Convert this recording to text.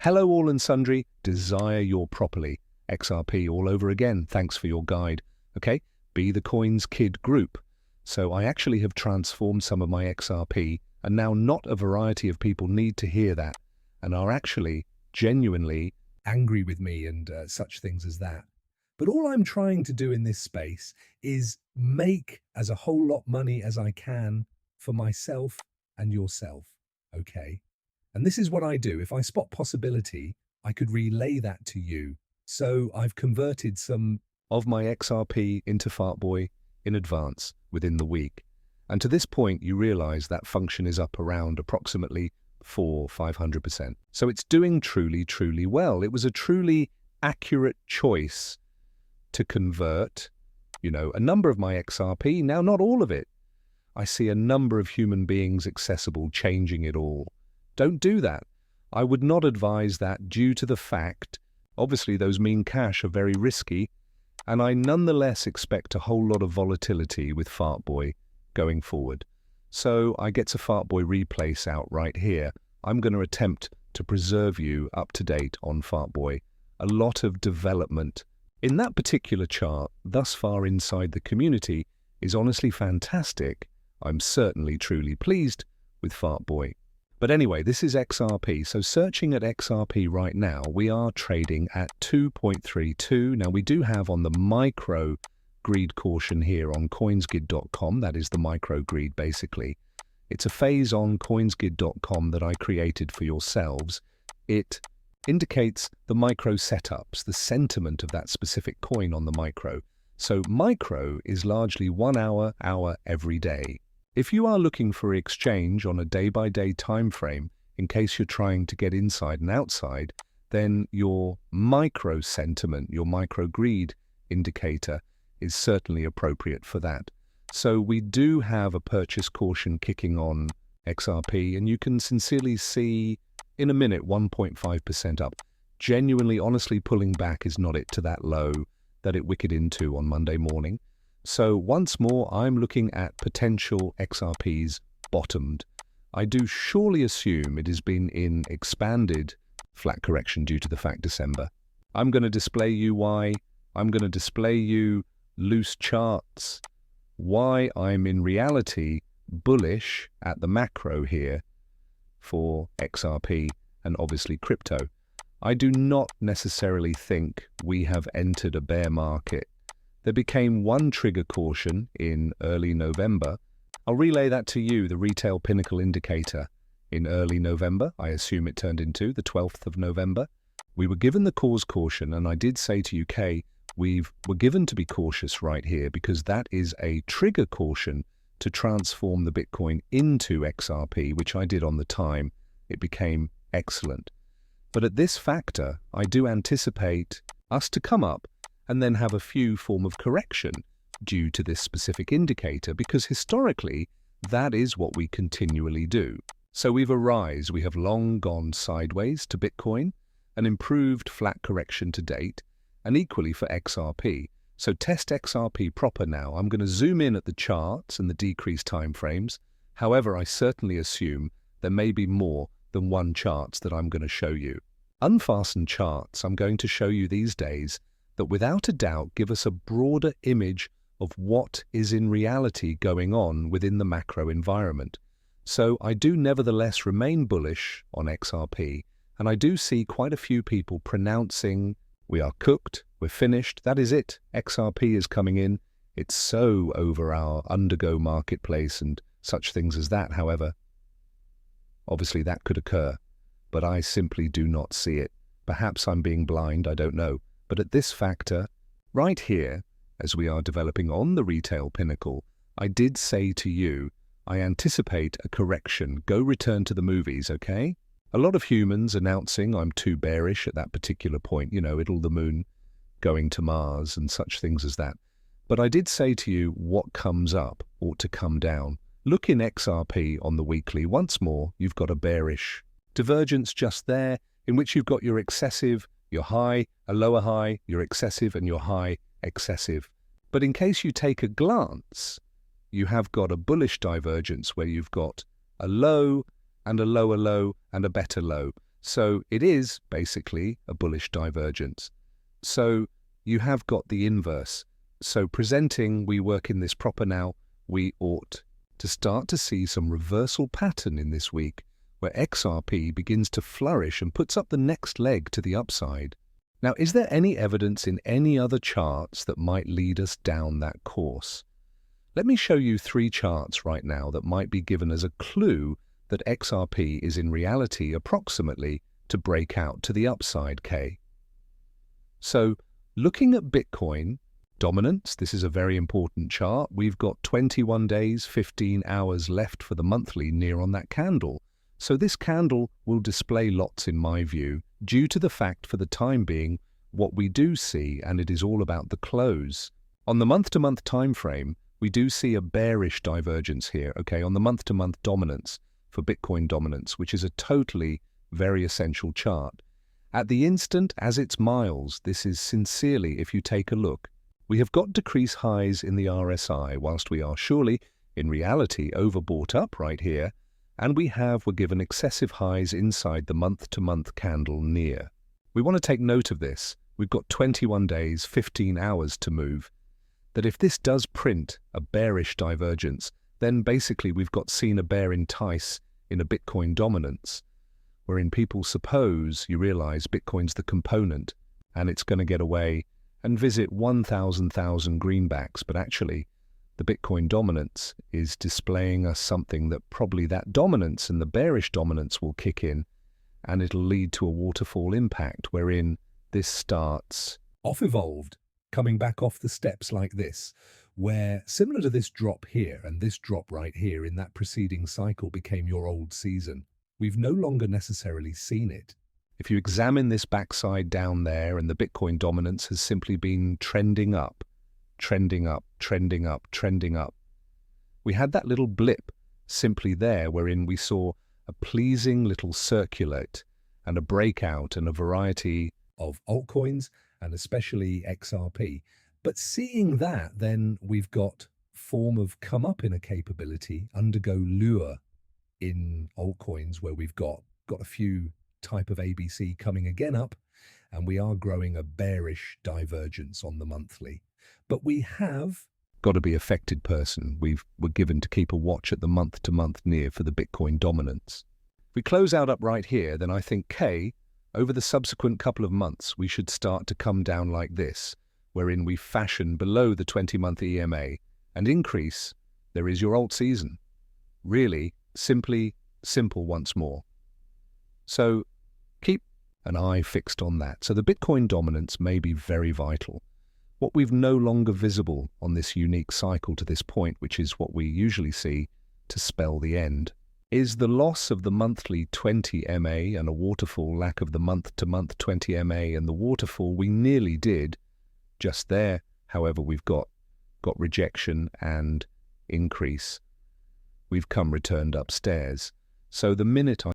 Hello all and sundry, desire your properly. XRP all over again, thanks for your guide. Okay, be the coins kid group. So I actually have transformed some of my XRP, and now not a variety of people need to hear that and are actually genuinely angry with me and such things as that. But all I'm trying to do in this space is make as a whole lot money as I can for myself and yourself, okay? And this is what I do. If I spot possibility, I could relay that to you. So I've converted some of my XRP into Fartboy in advance within the week. And to this point, you realize that function is up around approximately 500%. So it's doing truly, truly well. It was a truly accurate choice to convert, a number of my XRP. Now, not all of it. I see a number of human beings accessible changing it all. Don't do that. I would not advise that due to the fact, obviously those mean cash are very risky, and I nonetheless expect a whole lot of volatility with Fartboy going forward. So I get a Fartboy replace out right here. I'm going to attempt to preserve you up to date on Fartboy. A lot of development in that particular chart thus far inside the community is honestly fantastic. I'm certainly truly pleased with Fartboy. But anyway, this is XRP. So searching at XRP right now, we are trading at 2.32. Now we do have on the micro greed caution here on coinsgid.com. That is the micro greed basically. It's a phase on coinsgid.com that I created for yourselves. It indicates the micro setups, the sentiment of that specific coin on the micro. So micro is largely 1 hour every day. If you are looking for exchange on a day-by-day time frame, in case you're trying to get inside and outside, then your micro sentiment, your micro greed indicator is certainly appropriate for that. So we do have a purchase caution kicking on XRP, and you can sincerely see in a minute 1.5% up. Genuinely, honestly, pulling back is not it to that low that it wicked into on Monday morning. So once more, I'm looking at potential XRPs bottomed. I do surely assume it has been in expanded flat correction due to the fact December. I'm going to display you why. I'm going to display you loose charts, why I'm in reality bullish at the macro here for XRP and obviously crypto. I do not necessarily think we have entered a bear market. There became one trigger caution in early November. I'll relay that to you, the retail pinnacle indicator in early November. I assume it turned into the 12th of November. We were given the cause caution, and I did say to UK, we're given to be cautious right here because that is a trigger caution to transform the Bitcoin into XRP, which I did on the time. It became excellent. But at this factor, I do anticipate us to come up and then have a few form of correction due to this specific indicator, because historically, that is what we continually do. So we've we have long gone sideways to Bitcoin, an improved flat correction to date, and equally for XRP. So test XRP proper now. I'm going to zoom in at the charts and the decreased time frames. However, I certainly assume there may be more than one charts that I'm going to show you. Unfastened charts I'm going to show you these days that without a doubt give us a broader image of what is in reality going on within the macro environment. So I do nevertheless remain bullish on XRP, and I do see quite a few people pronouncing, we are cooked, we're finished, that is it, XRP is coming in, it's so over our undergo marketplace and such things as that. However, obviously that could occur, but I simply do not see it. Perhaps I'm being blind, I don't know. But at this factor, right here, as we are developing on the retail pinnacle, I did say to you, I anticipate a correction. Go return to the movies, okay? A lot of humans announcing I'm too bearish at that particular point, it'll the moon going to Mars and such things as that. But I did say to you, what comes up ought to come down. Look in XRP on the weekly. Once more, you've got a bearish divergence just there, in which you've got your excessive, your high, a lower high, your excessive, and your high, excessive. But in case you take a glance, you have got a bullish divergence where you've got a low and a lower low and a better low. So it is basically a bullish divergence. So you have got the inverse. So presenting, we work in this proper now, we ought to start to see some reversal pattern in this week where XRP begins to flourish and puts up the next leg to the upside. Now, is there any evidence in any other charts that might lead us down that course? Let me show you 3 charts right now that might be given as a clue that XRP is in reality approximately to break out to the upside K. So, looking at Bitcoin dominance, this is a very important chart. We've got 21 days, 15 hours left for the monthly near on that candle. So this candle will display lots in my view, due to the fact for the time being what we do see, and it is all about the close. On the month-to-month time frame, we do see a bearish divergence here, okay, on the month-to-month dominance for Bitcoin dominance, which is a totally very essential chart. At the instant, as it's miles, this is sincerely, if you take a look, we have got decrease highs in the RSI, whilst we are surely, in reality, overbought up right here, and we're given excessive highs inside the month-to-month candle near. We want to take note of this. We've got 21 days, 15 hours to move. That if this does print a bearish divergence, then basically we've got seen a bear entice in a Bitcoin dominance, wherein people suppose you realize Bitcoin's the component and it's going to get away and visit 1,000 greenbacks, but actually the Bitcoin dominance is displaying us something that probably that dominance and the bearish dominance will kick in, and it'll lead to a waterfall impact wherein this starts off-evolved, coming back off the steps like this, where similar to this drop here and this drop right here in that preceding cycle became your old season. We've no longer necessarily seen it. If you examine this backside down there, and the Bitcoin dominance has simply been trending up, trending up, trending up, trending up. We had that little blip simply there wherein we saw a pleasing little circulate and a breakout and a variety of altcoins and especially XRP. But seeing that, then we've got form of come up in a capability, undergo lure in altcoins where we've got a few type of ABC coming again up, and we are growing a bearish divergence on the monthly. But we have got to be affected person. We're given to keep a watch at the month-to-month near for the Bitcoin dominance. If we close out up right here, then I think K, over the subsequent couple of months, we should start to come down like this, wherein we fashion below the 20-month EMA and increase. There is your alt season. Really, simply simple once more. So keep an eye fixed on that. So the Bitcoin dominance may be very vital. What we've no longer visible on this unique cycle to this point, which is what we usually see to spell the end, is the loss of the monthly 20 MA and a waterfall, lack of the month-to-month 20 MA and the waterfall we nearly did just there. However, we've got rejection and increase. We've come returned upstairs. So the minute I